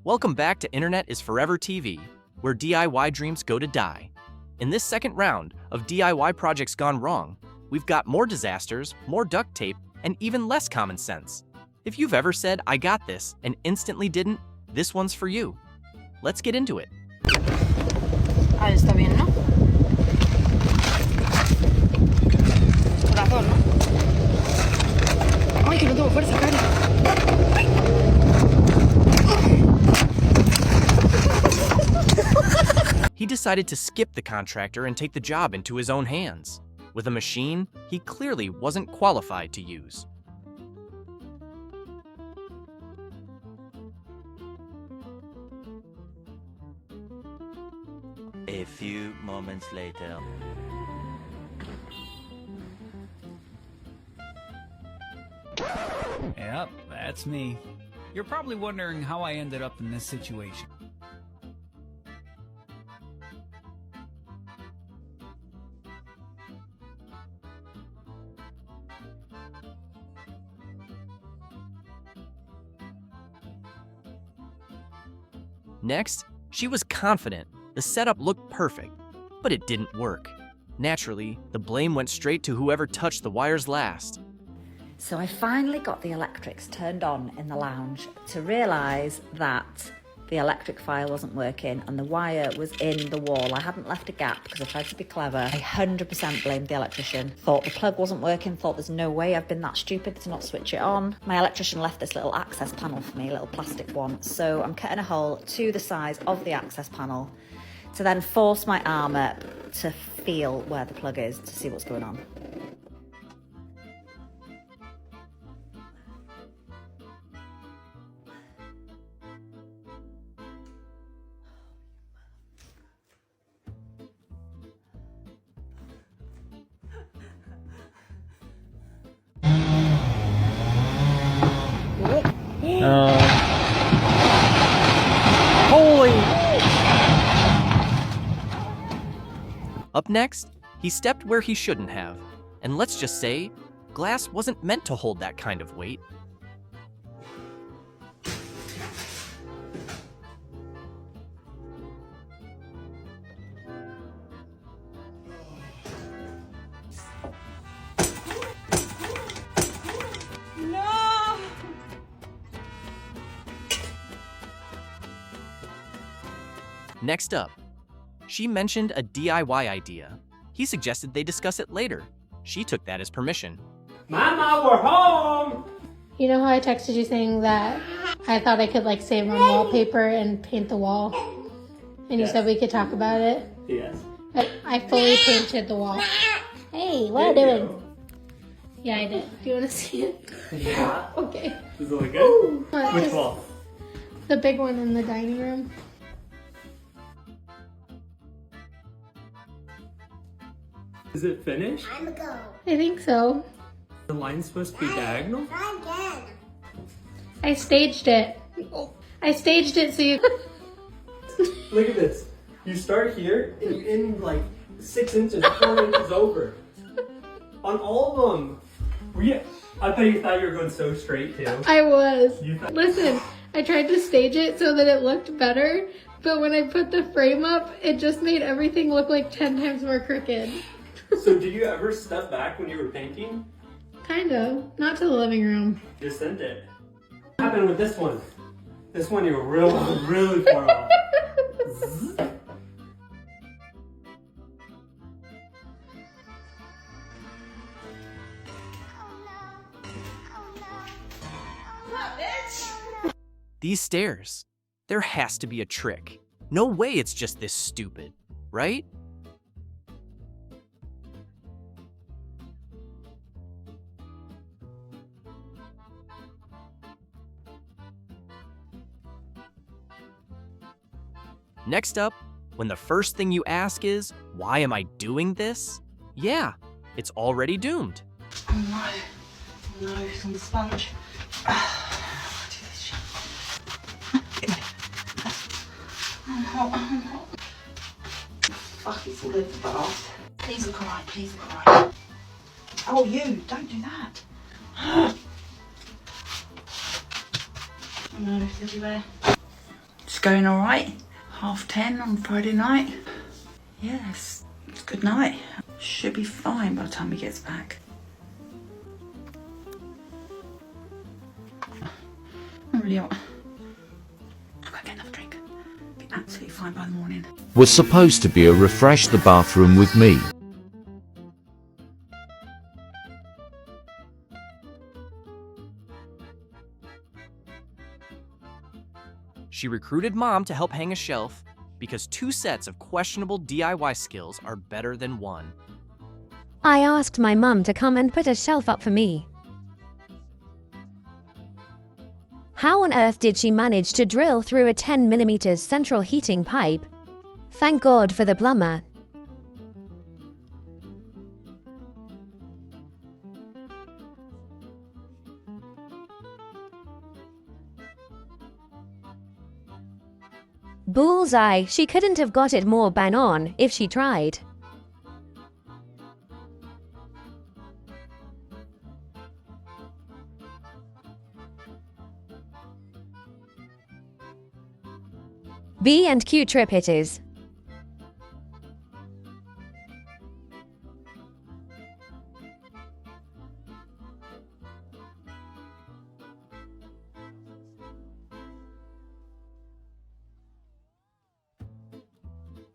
Welcome back to Internet is Forever TV, where DIY dreams go to die. In this second round of DIY projects gone wrong, we've got more disasters, more duct tape, and even less common sense. If you've ever said, "I got this," and instantly didn't, this one's for you. Let's get into it. Ahí está bien, ¿no? Corazón, ¿no? Ay, que no tengo fuerza, Cari. He decided to skip the contractor and take the job into his own hands, with a machine he clearly wasn't qualified to use. A few moments later. Yep, that's me. You're probably wondering how I ended up in this situation. Next, she was confident the setup looked perfect, but it didn't work. Naturally, the blame went straight to whoever touched the wires last. So I finally got the electrics turned on in the lounge to realise that the electric file wasn't working and the wire was in the wall. I hadn't left a gap because I tried to be clever. I 100% blamed the electrician. Thought the plug wasn't working, thought there's no way I've been that stupid to not switch it on. My electrician left this little access panel for me, a little plastic one. So I'm cutting a hole to the size of the access panel to then force my arm up to feel where the plug is to see what's going on. Holy! Up next, he stepped where he shouldn't have. And let's just say, glass wasn't meant to hold that kind of weight. Next up, she mentioned a DIY idea. He suggested they discuss it later. She took that as permission. Mama, we're home! You know how I texted you saying that I thought I could like save on wallpaper and paint the wall? And you said we could talk about it? Yes. I fully painted the wall. Hey, what are you doing? Yeah, I did. Do you want to see it? Yeah. Okay. Does it look good? Which Just wall? the big one in the dining room. Is it finished? I think so. The line's supposed to be diagonal? I staged it. I staged it so you... Look at this. You start here and you end like 6 inches, 4 inches over. On all of them. I bet you thought you were going so straight too. I was. You thought- Listen, I tried to stage it so that it looked better, but when I put the frame up, it just made everything look like 10 times more crooked. So did you ever step back when you were painting? Kind of. Not to the living room. Just sent it. What happened with this one? This one you were really far off. Zzz. These stairs. There has to be a trick. No way it's just this stupid, right? Next up, when the first thing you ask is, why am I doing this? Yeah, it's already doomed. Oh no, it's on the sponge. Do this shit. I'm hot. Fuck, it's all over the bath. Please look alright, please look alright. Oh, you, don't do that. Oh no, everywhere. It's going all right. 10:30 on Friday night. Yes, it's a good night. Should be fine by the time he gets back. I really want. I'll go get another drink. Be absolutely fine by the morning. Was supposed to be a refresh the bathroom with me. She recruited Mom to help hang a shelf because 2 sets of questionable DIY skills are better than 1. I asked my mum to come and put a shelf up for me. How on earth did she manage to drill through a 10mm central heating pipe? Thank God for the plumber. Bullseye, she couldn't have got it more bang on if she tried. B and Q trip it is.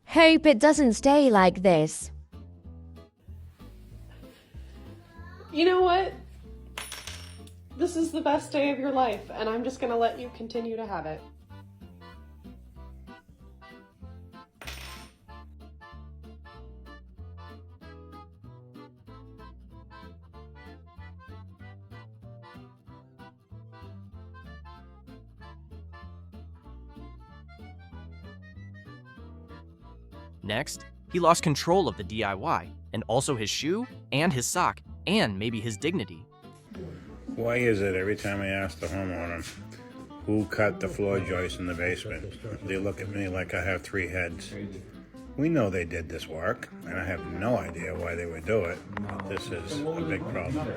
Hope it doesn't stay like this. You know what? This is the best day of your life, and I'm just gonna let you continue to have it. Next, he lost control of the DIY, and also his shoe, and his sock, and maybe his dignity. Why is it every time I ask the homeowner who cut the floor joist in the basement, they look at me like I have 3 heads? We know they did this work, and I have no idea why they would do it. But this is a big problem.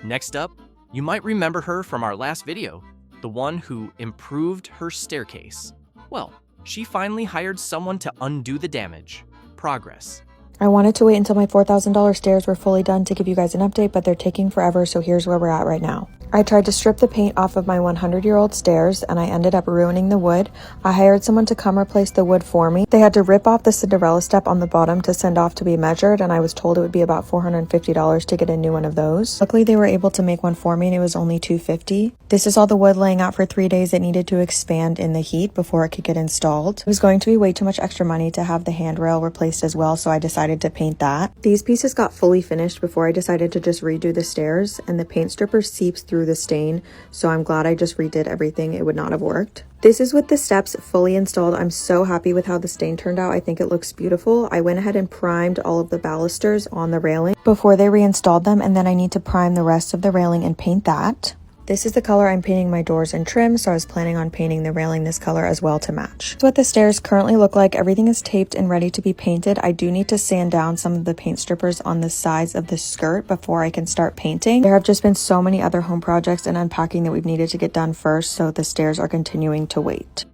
Next up, you might remember her from our last video, the one who improved her staircase. Well, she finally hired someone to undo the damage. Progress. I wanted to wait until my $4,000 stairs were fully done to give you guys an update, but they're taking forever, so here's where we're at right now. I tried to strip the paint off of my 100-year-old stairs, and I ended up ruining the wood. I hired someone to come replace the wood for me. They had to rip off the Cinderella step on the bottom to send off to be measured, and I was told it would be about $450 to get a new one of those. Luckily, they were able to make one for me, and it was only $250. This is all the wood laying out for 3 days. It needed to expand in the heat before it could get installed. It was going to be way too much extra money to have the handrail replaced as well, so I decided to paint that. These pieces got fully finished before I decided to just redo the stairs, and the paint stripper seeps through the stain, so I'm glad I just redid everything. It would not have worked. This is with the steps fully installed. I'm so happy with how the stain turned out. I think it looks beautiful. I went ahead and primed all of the balusters on the railing before they reinstalled them, and then I need to prime the rest of the railing and paint that. This is the color I'm painting my doors and trim, so I was planning on painting the railing this color as well to match. That's what the stairs currently look like. Everything is taped and ready to be painted. I do need to sand down some of the paint strippers on the sides of the skirt before I can start painting. There have just been so many other home projects and unpacking that we've needed to get done first, so the stairs are continuing to wait.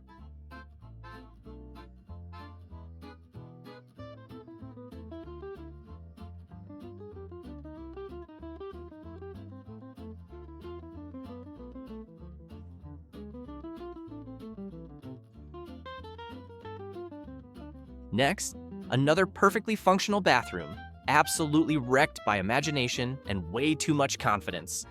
Next, another perfectly functional bathroom, absolutely wrecked by imagination and way too much confidence.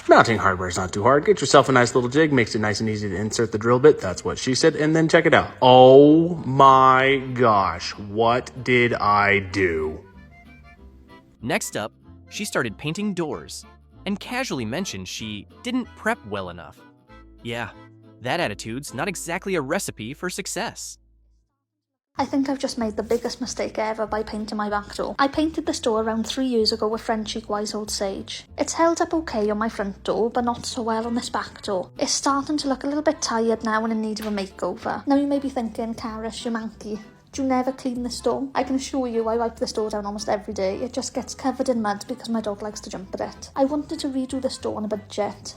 Mounting hardware is not too hard. Get yourself a nice little jig, makes it nice and easy to insert the drill bit. That's what she said. And then check it out. Oh my gosh, what did I do? Next up, she started painting doors and casually mentioned she didn't prep well enough. Yeah, that attitude's not exactly a recipe for success. I think I've just made the biggest mistake ever by painting my back door. I painted this door around 3 years ago with French Wise Old Sage. It's held up okay on my front door, but not so well on this back door. It's starting to look a little bit tired now and in need of a makeover. Now you may be thinking, Karis, you're manky. Do you never clean this door? I can assure you I wipe this door down almost every day. It just gets covered in mud because my dog likes to jump at it. I wanted to redo this door on a budget.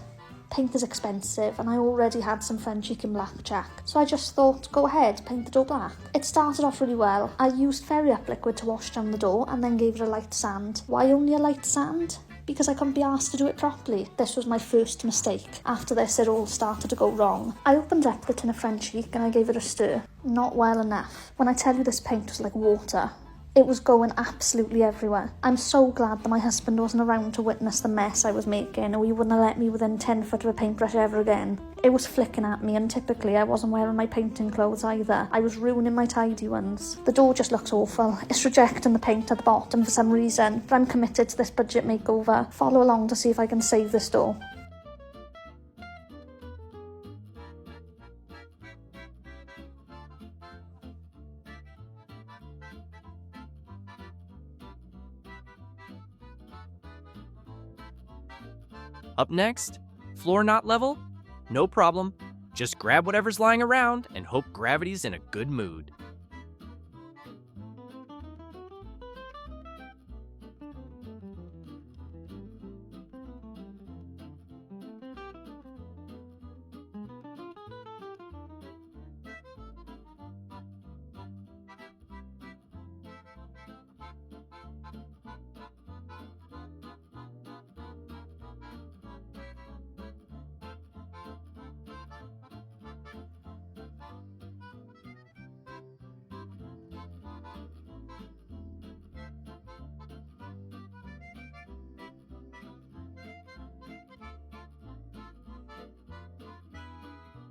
Paint is expensive and I already had some French in blackjack, so I just thought, go ahead, paint the door black. It started off really well. I used Fairy Up liquid to wash down the door and then gave it a light sand. Why only a light sand? Because I couldn't be asked to do it properly. This was my first mistake. After this, it all started to go wrong. I opened up the tin of French and I gave it a stir. Not well enough. When I tell you this paint was like water, it was going absolutely everywhere. I'm so glad that my husband wasn't around to witness the mess I was making, or he wouldn't have let me within 10 foot of a paintbrush ever again. It was flicking at me, and typically I wasn't wearing my painting clothes either. I was ruining my tidy ones. The door just looks awful. It's rejecting the paint at the bottom for some reason, but I'm committed to this budget makeover. Follow along to see if I can save this door. Up next, floor not level? No problem. Just grab whatever's lying around and hope gravity's in a good mood.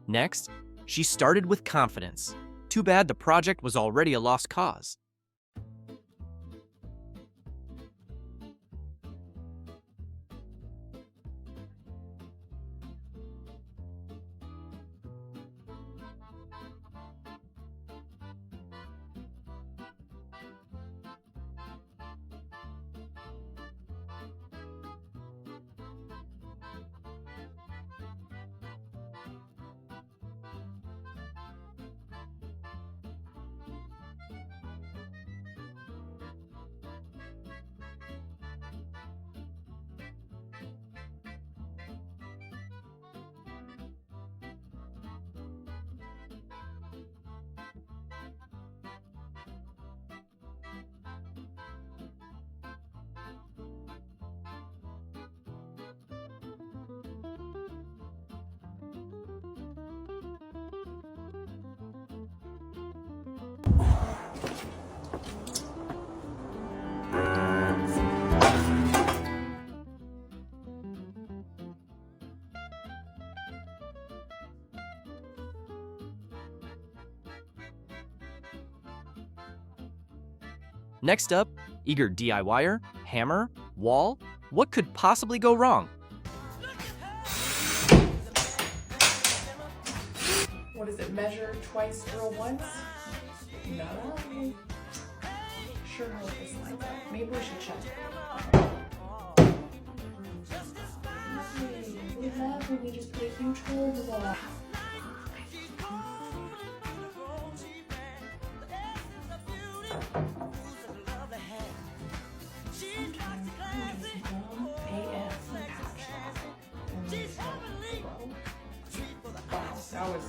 Next, she started with confidence. Too bad the project was already a lost cause. Next up, eager DIYer, hammer, wall. What could possibly go wrong? What is it? Measure twice, drill once? No. Sure hope this lines up. Maybe we should check. We love when we just put a huge hole in the wall. That was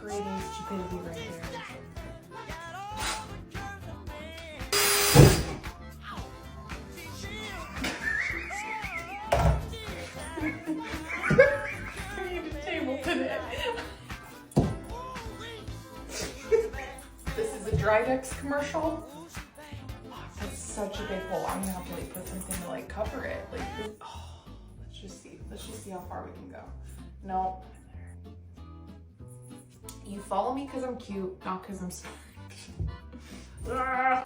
grade A stupidity right there. I need a table today. This is a Drydex commercial. That's such a big hole. I'm gonna have to like put something to like cover it. Like, oh. Let's just see how far we can go. No. You follow me because I'm cute, not because I'm smart. Ah!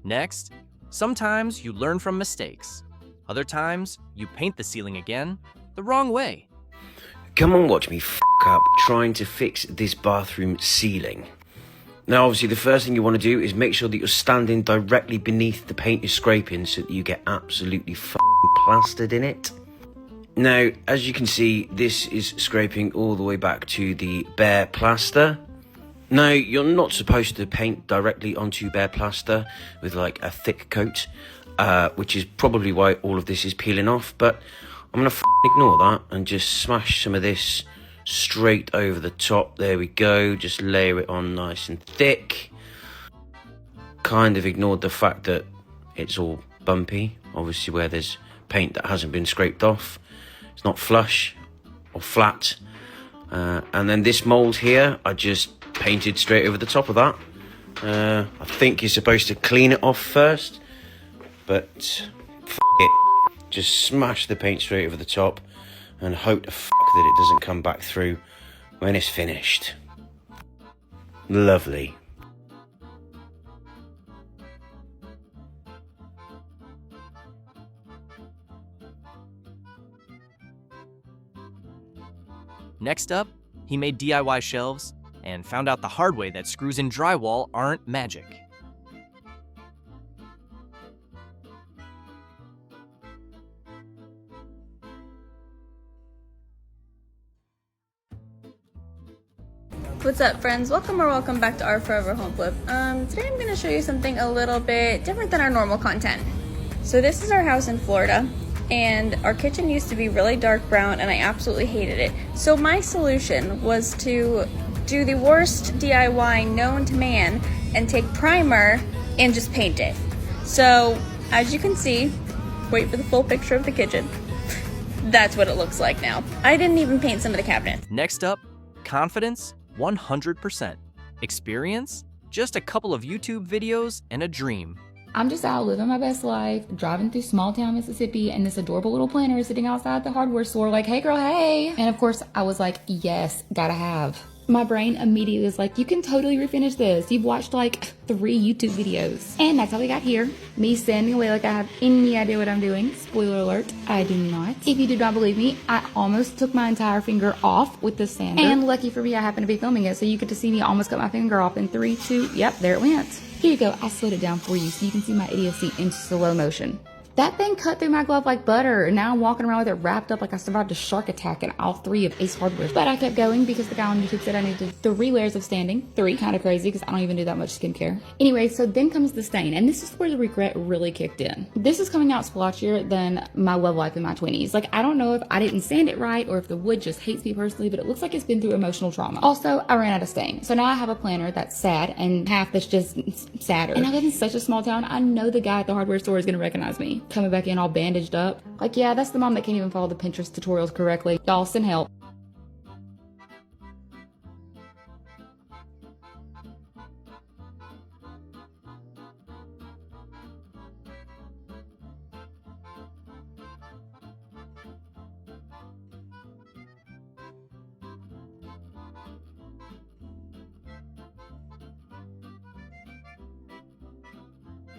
Next, sometimes you learn from mistakes. Other times, you paint the ceiling again the wrong way. Come and watch me f*** up trying to fix this bathroom ceiling. Now, obviously, the first thing you want to do is make sure that you're standing directly beneath the paint you're scraping so that you get absolutely plastered in it. Now, as you can see, this is scraping all the way back to the bare plaster. Now, you're not supposed to paint directly onto bare plaster with like a thick coat, which is probably why all of this is peeling off, but I'm going to ignore that and just smash some of this straight over the top. There we go, just layer it on nice and thick. Kind of ignored the fact that it's all bumpy, obviously where there's paint that hasn't been scraped off. It's not flush or flat. And then this mould here, I just painted straight over the top of that. I think you're supposed to clean it off first, but it. Just smash the paint straight over the top and hope to that it doesn't come back through when it's finished. Lovely. Next up, he made DIY shelves and found out the hard way that screws in drywall aren't magic. What's up, friends? Welcome back to our Forever Home Flip. Today I'm going to show you something a little bit different than our normal content. So this is our house in Florida, and our kitchen used to be really dark brown and I absolutely hated it. So my solution was to do the worst DIY known to man and take primer and just paint it. So as you can see, wait for the full picture of the kitchen. That's what it looks like now. I didn't even paint some of the cabinets. Next up, confidence 100%. Experience? Just a couple of YouTube videos and a dream. I'm just out living my best life, driving through small town Mississippi, and this adorable little planner is sitting outside the hardware store like, hey girl, hey. And of course I was like, yes, gotta have. My brain immediately was like, you can totally refinish this. You've watched like 3 YouTube videos. And that's how we got here. Me standing away like I have any idea what I'm doing. Spoiler alert, I do not. If you do not believe me, I almost took my entire finger off with the sander. And lucky for me, I happened to be filming it, so you get to see me almost cut my finger off in 3, 2, yep, there it went. Here you go, I slowed it down for you so you can see my idiocy in slow motion. That thing cut through my glove like butter, and now I'm walking around with it wrapped up like I survived a shark attack in all 3 of Ace Hardware. But I kept going because the guy on YouTube said I needed 3 layers of standing. 3, kind of crazy because I don't even do that much skincare. Anyway, so then comes the stain, and this is where the regret really kicked in. This is coming out splotchier than my love life in my 20s. Like, I don't know if I didn't sand it right or if the wood just hates me personally, but it looks like it's been through emotional trauma. Also, I ran out of stain. So now I have a planner that's sad and half that's just sadder. And I live in such a small town, I know the guy at the hardware store is gonna recognize me. Coming back in all bandaged up. Like, yeah, that's the mom that can't even follow the Pinterest tutorials correctly. Y'all send help.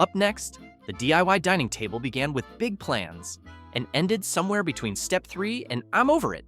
Up next, the DIY dining table began with big plans and ended somewhere between step 3 and I'm over it.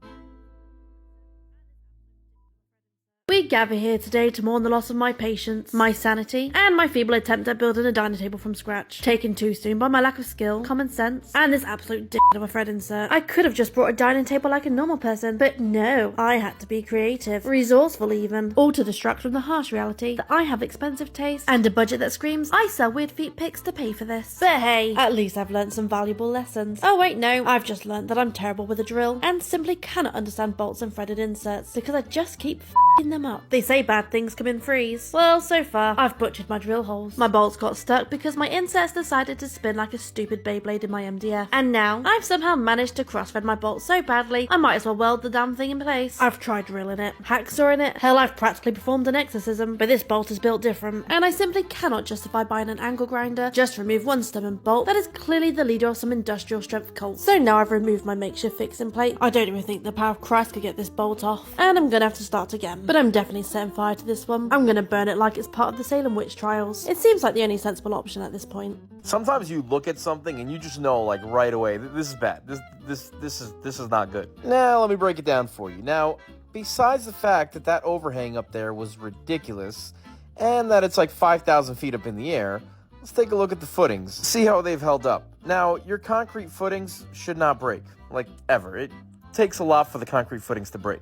We gather here today to mourn the loss of my patience, my sanity, and my feeble attempt at building a dining table from scratch. Taken too soon by my lack of skill, common sense, and this absolute dick of a thread insert. I could have just brought a dining table like a normal person, but no, I had to be creative, resourceful even, all to distract from the harsh reality that I have expensive taste and a budget that screams, I sell weird feet pics to pay for this. But hey, at least I've learned some valuable lessons. Oh wait, no, I've just learned that I'm terrible with a drill and simply cannot understand bolts and threaded inserts because I just keep them up. They say bad things come in threes. Well, so far, I've butchered my drill holes. My bolts got stuck because my inserts decided to spin like a stupid Beyblade in my MDF. And now, I've somehow managed to cross-thread my bolts so badly, I might as well weld the damn thing in place. I've tried drilling it, hacksawing it, hell, I've practically performed an exorcism, but this bolt is built different, and I simply cannot justify buying an angle grinder just to remove one stubborn bolt that is clearly the leader of some industrial strength cult. So now I've removed my makeshift fixing plate. I don't even think the power of Christ could get this bolt off, and I'm gonna have to start again. But I'm definitely setting fire to this one. I'm gonna burn it like it's part of the Salem witch trials. It seems like the only sensible option at this point. Sometimes you look at something and you just know, like, right away, this is bad. This is not good. Now, let me break it down for you. Now, besides the fact that that overhang up there was ridiculous, and that it's like 5,000 feet up in the air, let's take a look at the footings. See how they've held up. Now, your concrete footings should not break, like, ever. It takes a lot for the concrete footings to break.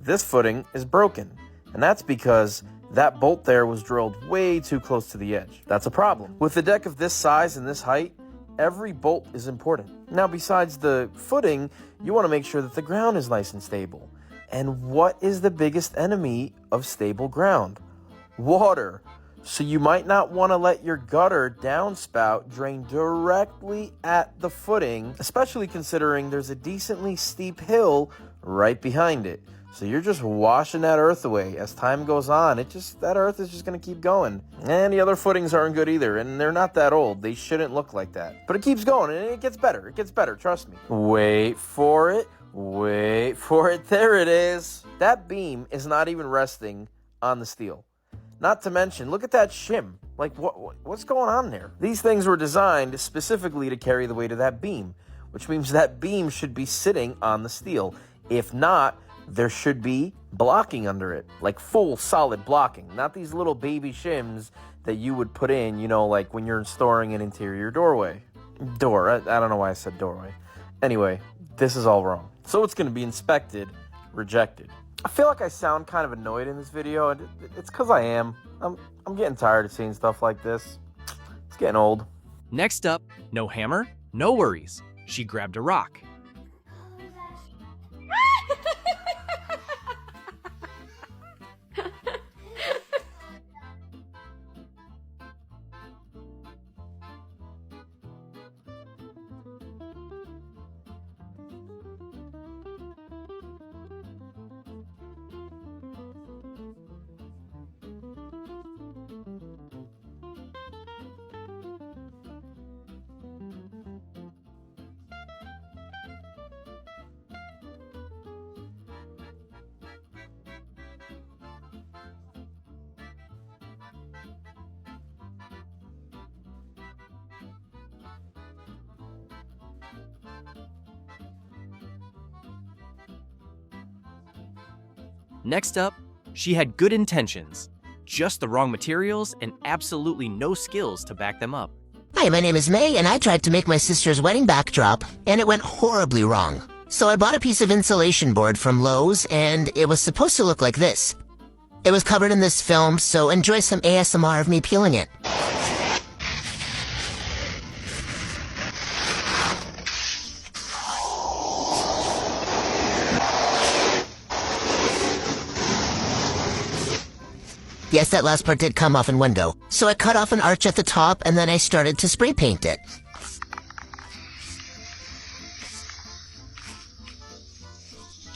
This footing is broken, and that's because that bolt there was drilled way too close to the edge. That's a problem. With a deck of this size and this height, every bolt is important. Now, besides the footing, you want to make sure that the ground is nice and stable. And what is the biggest enemy of stable ground? Water. So you might not want to let your gutter downspout drain directly at the footing, especially considering there's a decently steep hill right behind it. So you're just washing that earth away. As time goes on, that earth is just going to keep going. And the other footings aren't good either, and they're not that old. They shouldn't look like that. But it keeps going, and it gets better. It gets better, trust me. Wait for it. Wait for it. There it is. That beam is not even resting on the steel. Not to mention, look at that shim. Like, what's going on there? These things were designed specifically to carry the weight of that beam, which means that beam should be sitting on the steel. If not, there should be blocking under it, like full solid blocking, not these little baby shims that you would put in, you know, like when you're installing an interior doorway. I don't know why I said doorway. Anyway, this is all wrong. So it's going to be inspected, rejected. I feel like I sound kind of annoyed in this video, and it's because I am. I'm getting tired of seeing stuff like this. It's getting old. Next up, no hammer, no worries. She grabbed a rock. Next up, she had good intentions, just the wrong materials and absolutely no skills to back them up. Hi, my name is May, and I tried to make my sister's wedding backdrop, and it went horribly wrong. So I bought a piece of insulation board from Lowe's, and it was supposed to look like this. It was covered in this film, so enjoy some ASMR of me peeling it. Yes, that last part did come off in window. So I cut off an arch at the top, and then I started to spray paint it.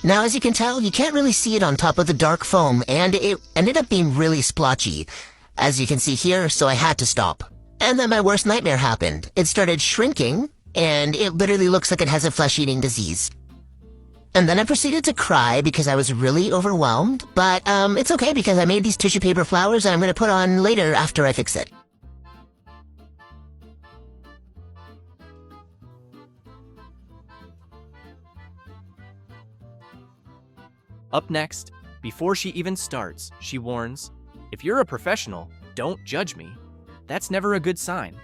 Now, as you can tell, you can't really see it on top of the dark foam, and it ended up being really splotchy. As you can see here, so I had to stop. And then my worst nightmare happened. It started shrinking, and it literally looks like it has a flesh-eating disease. And then I proceeded to cry because I was really overwhelmed, but it's okay because I made these tissue paper flowers and I'm going to put on later after I fix it. Up next, before she even starts, she warns, "If you're a professional, don't judge me. That's never a good sign."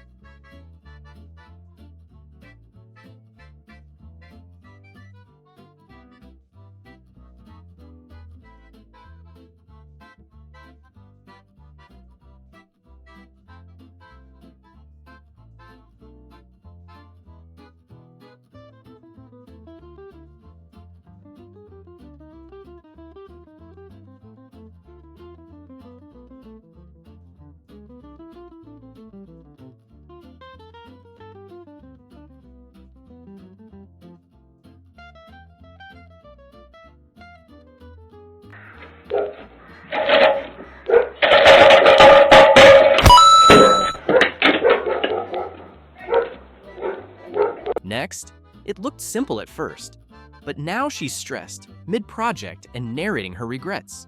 Next, it looked simple at first, but now she's stressed, mid-project, and narrating her regrets.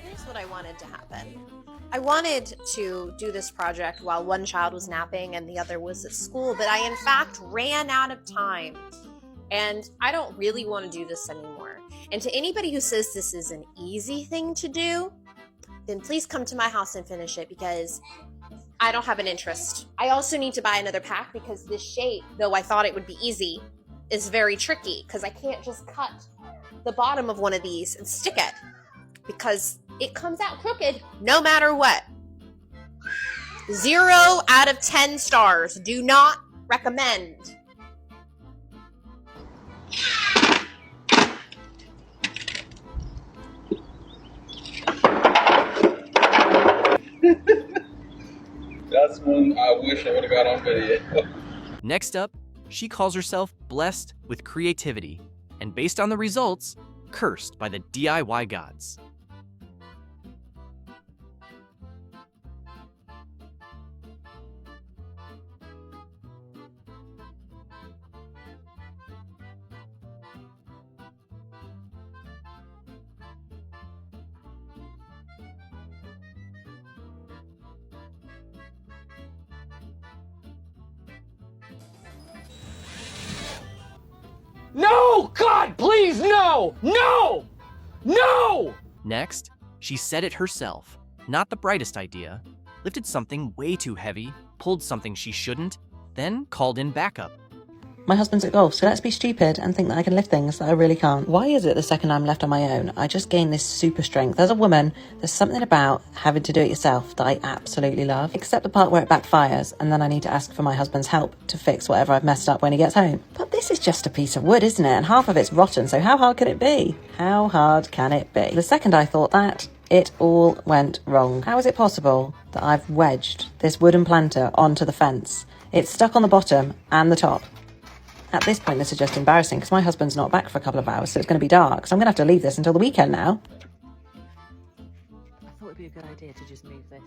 Here's what I wanted to happen. I wanted to do this project while one child was napping and the other was at school, but I in fact ran out of time. And I don't really want to do this anymore. And to anybody who says this is an easy thing to do, then please come to my house and finish it, because I don't have an interest. I also need to buy another pack because this shape, though I thought it would be easy, is very tricky because I can't just cut the bottom of one of these and stick it, because it comes out crooked no matter what. 0 out of 10 stars. Do not recommend. That's one I wish I would have got on video. Next up, she calls herself blessed with creativity, and based on the results, cursed by the DIY gods. No! God, please, no! No! No! Next, she said it herself. Not the brightest idea. Lifted something way too heavy, pulled something she shouldn't, then called in backup. My husband's at golf, so let's be stupid and think that I can lift things that I really can't. Why is it the second I'm left on my own, I just gain this super strength? As a woman, there's something about having to do it yourself that I absolutely love. Except the part where it backfires, and then I need to ask for my husband's help to fix whatever I've messed up when he gets home. But this is just a piece of wood, isn't it? And half of it's rotten, so how hard can it be? How hard can it be? The second I thought that, it all went wrong. How is it possible that I've wedged this wooden planter onto the fence? It's stuck on the bottom and the top. At this point, this is just embarrassing because my husband's not back for a couple of hours, so it's going to be dark. So I'm going to have to leave this until the weekend now. I thought it'd be a good idea to just move this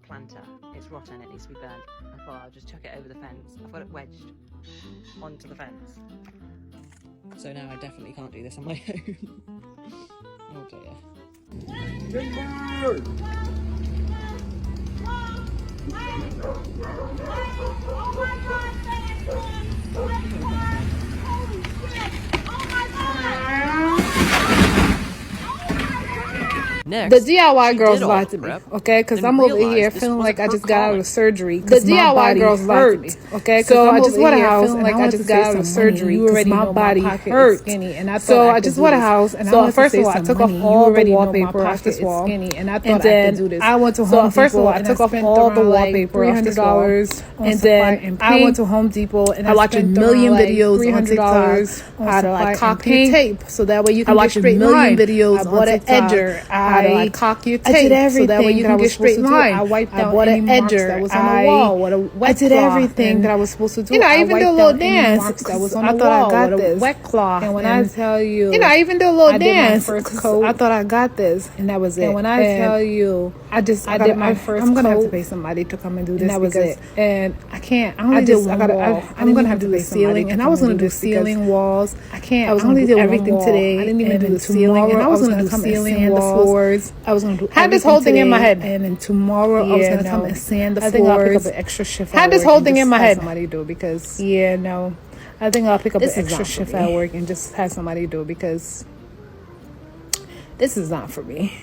planter. It's rotten, it needs to be burnt. I thought I'll just chuck it over the fence. I've got it wedged onto the fence. So now I definitely can't do this on my own. Oh dear. Next, the DIY girls did lied all to me, prep, okay? Because then I'm over realized here this feeling like I wasn't just her got out calling. of surgery. The DIY girls lied to me, okay? So I'm I just over want a here house, feeling and I just got out of surgery. You already my know body my pocket hurt. is skinny, and I so thought I just want a house, and so first of all, I took off all the wallpaper off this wall, and I thought I could do this. I went to Home Depot. First of all, I took off all the wallpaper off this wall, and then I went to Home Depot and I watched a million videos on TikTok how to like caulk your tape, so that way you can get straight line. I bought an edger. I caulk your tape, so that way you can get straight line. I wiped out any marks that was on the wall with a wet cloth. I did everything that I was supposed to do. I even did a little dance that was on the wall with a wet cloth. And when I tell you, I even did a little dance. I thought I got this, and that was it. And when I tell you, I did my first. I'm gonna have to pay somebody to come and do this. And that was it. And I can't. I'm gonna have to pay ceiling, and I was gonna do ceiling walls. I can't. I was gonna do everything today. I didn't even do the ceiling, and I was gonna do ceiling walls. I was gonna do. Had this whole thing in my head, and then tomorrow I was gonna come and sand the floors. I think I'll pick up an extra shift. Had this whole thing in my head. Somebody do it because I think I'll pick up an extra shift at work and just have somebody do it because this is not for me.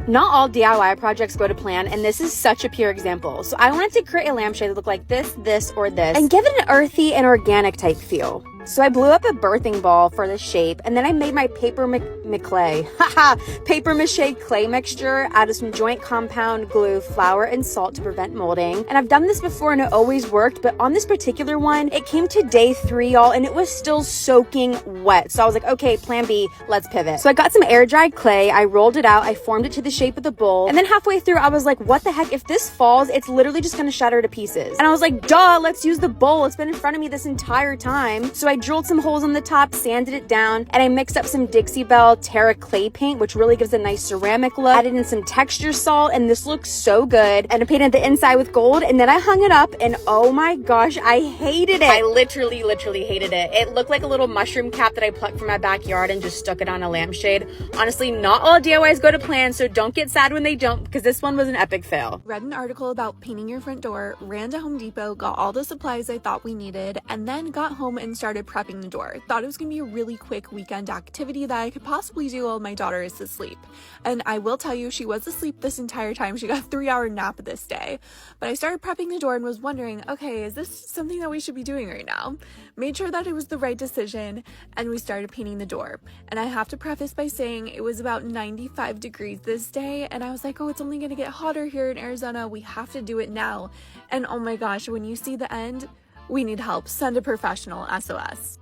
Not all DIY projects go to plan, and this is such a pure example. So I wanted to create a lampshade that looked like this, or this, and give it an earthy and organic type feel. So I blew up a birthing ball for the shape, and then I made my paper mache clay mixture out of some joint compound glue, flour, and salt to prevent molding. And I've done this before and it always worked, but on this particular one, it came to day 3, y'all, and it was still soaking wet. So I was like, okay, plan B, let's pivot. So I got some air dried clay, I rolled it out, I formed it to the shape of the bowl, and then halfway through I was like, what the heck, if this falls, it's literally just gonna shatter to pieces. And I was like, duh, let's use the bowl, it's been in front of me this entire time. So I drilled some holes on the top, sanded it down, and I mixed up some Dixie Belle Terra clay paint, which really gives a nice ceramic look. Added in some texture salt, and this looks so good. And I painted the inside with gold, and then I hung it up, and oh my gosh, I hated it. I literally hated it. It looked like a little mushroom cap that I plucked from my backyard and just stuck it on a lampshade. Honestly, not all DIYs go to plan, so don't get sad when they don't, because this one was an epic fail. Read an article about painting your front door, ran to Home Depot, got all the supplies I thought we needed, and then got home and started prepping the door. Thought it was gonna be a really quick weekend activity that I could possibly do while my daughter is asleep. And I will tell you, she was asleep this entire time. She got a 3-hour nap this day. But I started prepping the door and was wondering, okay, is this something that we should be doing right now? Made sure that it was the right decision, and we started painting the door. And I have to preface by saying it was about 95 degrees this day, and I was like, oh, it's only gonna get hotter here in Arizona. We have to do it now. And oh my gosh, when you see the end, we need help. Send a professional, SOS.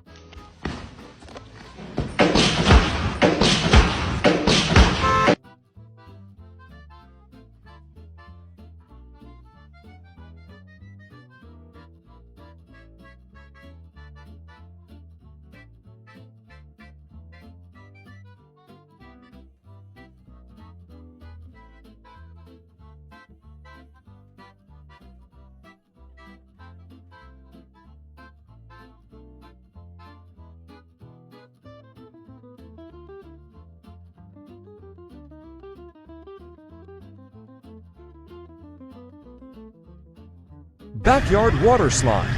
Backyard water slide.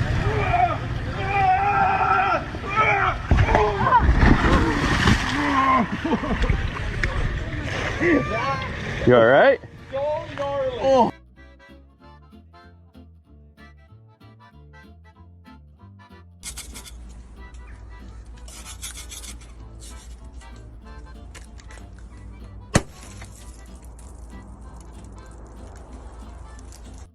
You all right? Oh.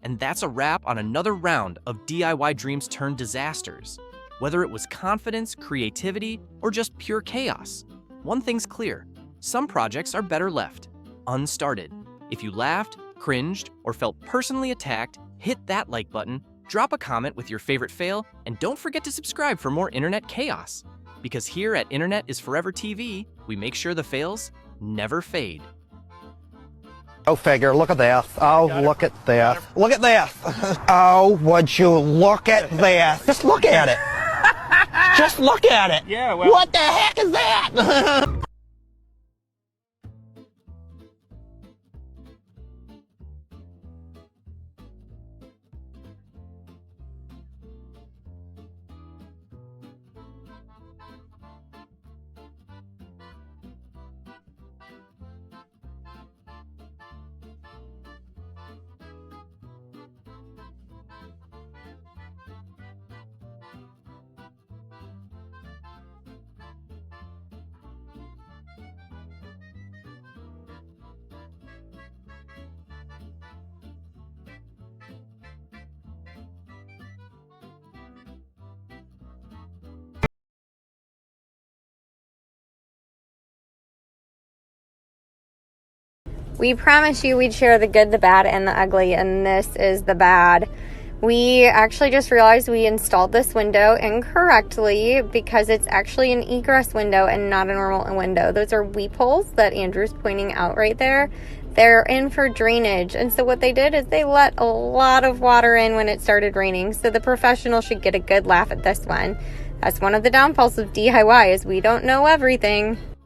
And that's a wrap on another round of DIY dreams turned disasters. Whether it was confidence, creativity, or just pure chaos, one thing's clear: some projects are better left unstarted. If you laughed, cringed, or felt personally attacked, hit that like button, drop a comment with your favorite fail, and don't forget to subscribe for more internet chaos. Because here at Internet is Forever TV, we make sure the fails never fade. Go figure, look at this. Oh, look at this. Look at this. Oh, would you look at this? Just look at it. Just look at it. Yeah, well. What the heck is that? We promised you we'd share the good, the bad, and the ugly, and this is the bad. We actually just realized we installed this window incorrectly because it's actually an egress window and not a normal window. Those are weep holes that Andrew's pointing out right there. They're in for drainage, and so what they did is they let a lot of water in when it started raining, so the professional should get a good laugh at this one. That's one of the downfalls of DIY, is we don't know everything.